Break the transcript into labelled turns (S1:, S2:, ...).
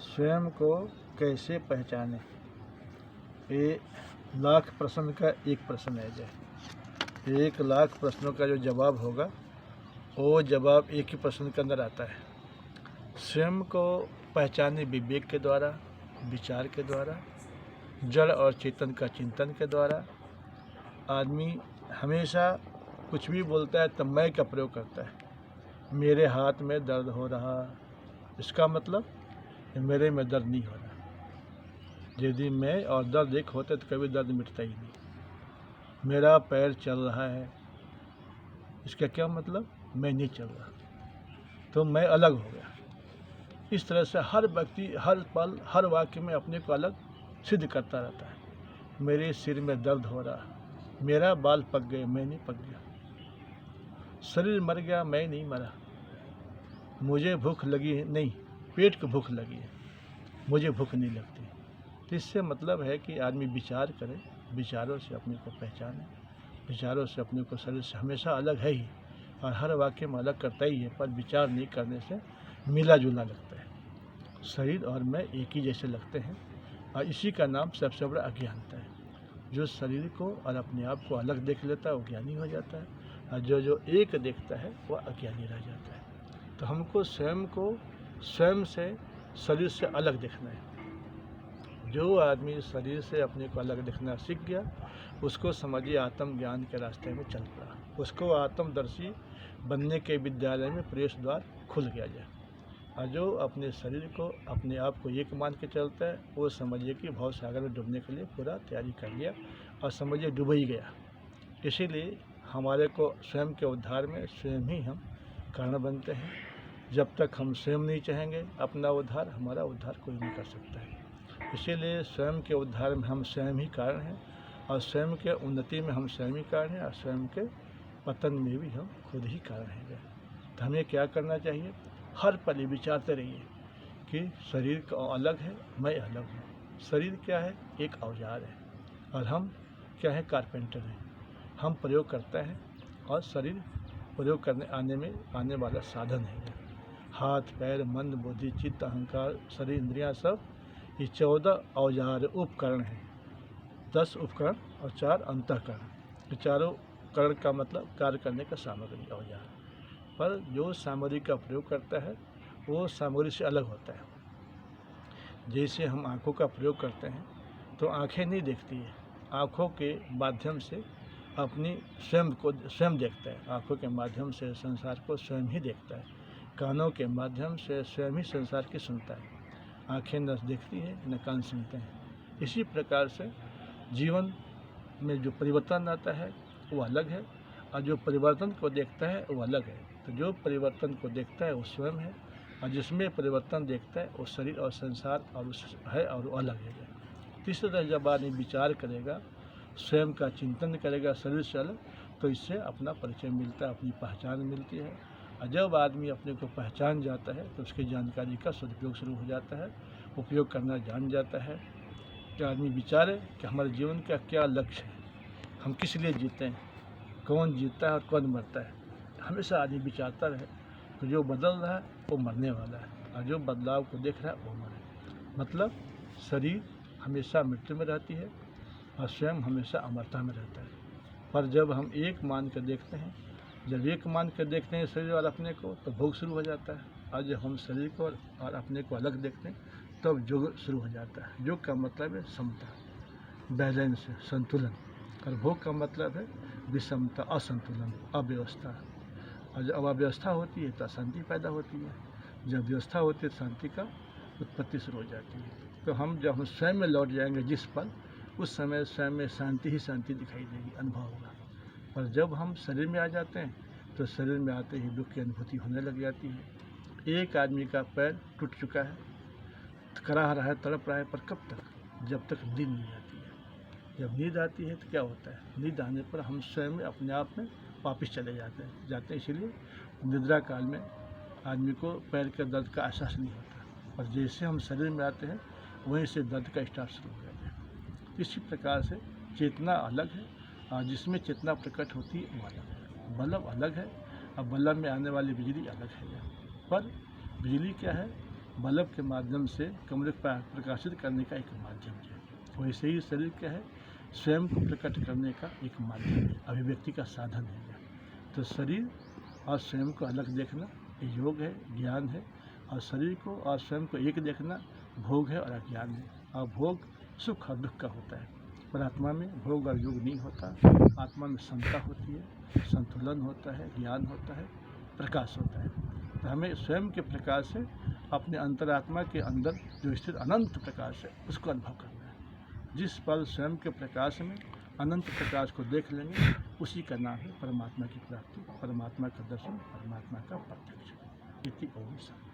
S1: स्वयं को कैसे पहचानें? ये लाख प्रश्न का एक प्रश्न है। जो 1,00,000 प्रश्नों का जो जवाब होगा वो जवाब एक ही प्रश्न के अंदर आता है। स्वयं को पहचाने विवेक के द्वारा, विचार के द्वारा, जड़ और चेतन का चिंतन के द्वारा। आदमी हमेशा कुछ भी बोलता है तो मैं का प्रयोग करता है। मेरे हाथ में दर्द हो रहा, इसका मतलब मेरे में दर्द नहीं हो रहा। यदि मैं और दर्द एक होते तो कभी दर्द मिटता ही नहीं। मेरा पैर चल रहा है, इसका क्या मतलब? मैं नहीं चल रहा, तो मैं अलग हो गया। इस तरह से हर व्यक्ति हर पल हर वाक्य में अपने को अलग सिद्ध करता रहता है। मेरे सिर में दर्द हो रहा, मेरा बाल पक गए, मैं नहीं पक गया। शरीर मर गया, मैं नहीं मरा। मुझे भूख लगी है, नहीं, पेट को भूख लगी है, मुझे भूख नहीं लगती। तो इससे मतलब है कि आदमी विचार करे, विचारों से अपने को पहचाने, विचारों से अपने को शरीर से हमेशा अलग है ही, और हर वाक्य में अलग करता ही है, पर विचार नहीं करने से मिला जुला लगता है। शरीर और मैं एक ही जैसे लगते हैं, और इसी का नाम सबसे बड़ा अज्ञानता है। जो शरीर को और अपने आप को अलग देख लेता है वो ज्ञानी हो जाता है, और जो एक देखता है वह अज्ञानी रह जाता है। तो हमको स्वयं को स्वयं से शरीर से अलग देखना है। जो आदमी शरीर से अपने को अलग देखना सीख गया, उसको समझिए आत्मज्ञान के रास्ते में चल पड़ा। उसको आत्मदर्शी बनने के विद्यालय में प्रवेश द्वार खुल गया जाए। और जो अपने शरीर को अपने आप को एक मान के चलता है, वो समझिए कि भव सागर में डूबने के लिए पूरा तैयारी कर लिया, और समझिए डूब ही गया। इसीलिए हमारे को स्वयं के उद्धार में स्वयं ही हम कारण बनते हैं। जब तक हम स्वयं नहीं चाहेंगे अपना उद्धार, हमारा उद्धार कोई नहीं कर सकता है। इसीलिए स्वयं के उद्धार में हम स्वयं ही कारण हैं, और स्वयं के उन्नति में हम स्वयं ही कारण हैं, और स्वयं के पतन में भी हम खुद ही कारण हैं। तो हमें क्या करना चाहिए? हर पल विचारते रहिए कि शरीर का अलग है, मैं अलग हूँ। शरीर क्या है? एक औजार है, और हम क्या है? कारपेंटर हैं। हम प्रयोग करते हैं, और शरीर प्रयोग करने आने वाला साधन है। हाथ, पैर, मन, बुद्धि, चित्त, अहंकार, शरीर, इंद्रियां, सब ये 14 औजार उपकरण हैं। 10 उपकरण और 4 अंतःकरण। ये चारों करण का मतलब कार्य करने का सामग्री, औजार। पर जो सामग्री का प्रयोग करता है वो सामग्री से अलग होता है। जैसे हम आँखों का प्रयोग करते हैं तो आँखें नहीं देखती है, आँखों के माध्यम से अपनी स्वयं को स्वयं देखता है। आँखों के माध्यम से संसार को स्वयं ही देखता है। कानों के माध्यम से स्वयं ही संसार की सुनता है। आँखें न देखती है, न कान सुनते हैं। इसी प्रकार से जीवन में जो परिवर्तन आता है वो अलग है, और जो परिवर्तन को देखता है वो अलग है। तो जो परिवर्तन को देखता है वो स्वयं है, और जिसमें परिवर्तन देखता है वो शरीर और संसार और है, और वो अलग है। तीसरी तरह जब आदमी विचार करेगा, स्वयं का चिंतन करेगा शरीर से अलग, तो इससे अपना परिचय मिलता है, अपनी पहचान मिलती है। और जब आदमी अपने को पहचान जाता है तो उसकी जानकारी का सदुपयोग शुरू हो जाता है, उपयोग करना जान जाता है। कि आदमी विचारे कि हमारे जीवन का क्या लक्ष्य है, हम किस लिए जीते हैं, कौन जीता है और कौन मरता है। हमेशा आदमी विचारता रहे, तो जो बदल रहा है वो मरने वाला है, और जो बदलाव को देख रहा है वो मरे। मतलब शरीर हमेशा मृत्यु में रहती है, और स्वयं हमेशा अमरता में रहता है। पर जब हम एक मान कर देखते हैं, जब एक मान कर देखते हैं शरीर और अपने को, तो भोग शुरू हो जाता है। और जब हम शरीर को और अपने को अलग देखते हैं तब योग शुरू हो जाता है। योग का मतलब है समता, बैलेंस, संतुलन। और भोग का मतलब है विषमता, असंतुलन, अव्यवस्था। और जब अव्यवस्था होती है तो अशांति पैदा होती है। जब व्यवस्था होती है तो शांति का उत्पत्ति शुरू हो जाती है। तो जब हम स्वयं में लौट जाएंगे जिस पल, उस समय स्वयं में शांति ही शांति दिखाई देगी, अनुभव होगा। पर जब हम शरीर में आ जाते हैं तो शरीर में आते ही दुख की अनुभूति होने लग जाती है। एक आदमी का पैर टूट चुका है, कराह रहा है, तड़प रहा है, पर कब तक? जब तक नींद नहीं आती है। जब नींद आती है तो क्या होता है? नींद आने पर हम स्वयं में अपने आप में वापिस चले जाते हैं। इसीलिए निद्रा काल में आदमी को पैर के दर्द का एहसास नहीं होता, और जैसे हम शरीर में आते हैं वहीं से दर्द का स्टार्ट शुरू हो जाता है। इसी प्रकार से चेतना अलग है, और जिसमें चेतना प्रकट होती है वो अलग है। बल्ब अलग है, और बल्ब में आने वाली बिजली अलग है। पर बिजली क्या है? बल्ब के माध्यम से कमरे को प्रकाशित करने का एक माध्यम है, वैसे ही शरीर क्या है, स्वयं को प्रकट करने का एक माध्यम है, अभिव्यक्ति का साधन है। तो शरीर और स्वयं को अलग देखना योग है, ज्ञान है, और शरीर को और स्वयं को एक देखना भोग है और अज्ञान है। और भोग सुख और दुख का होता है, पर आत्मा में भोग और योग नहीं होता। आत्मा में समता होती है, संतुलन होता है, ज्ञान होता है, प्रकाश होता है। तो हमें स्वयं के प्रकाश से अपने अंतरात्मा के अंदर जो स्थित अनंत प्रकाश है उसको अनुभव करना है। जिस पल स्वयं के प्रकाश में अनंत प्रकाश को देख लेंगे, उसी का नाम है परमात्मा की प्राप्ति, परमात्मा का दर्शन, परमात्मा का प्रत्यक्ष। इति ओम शांति।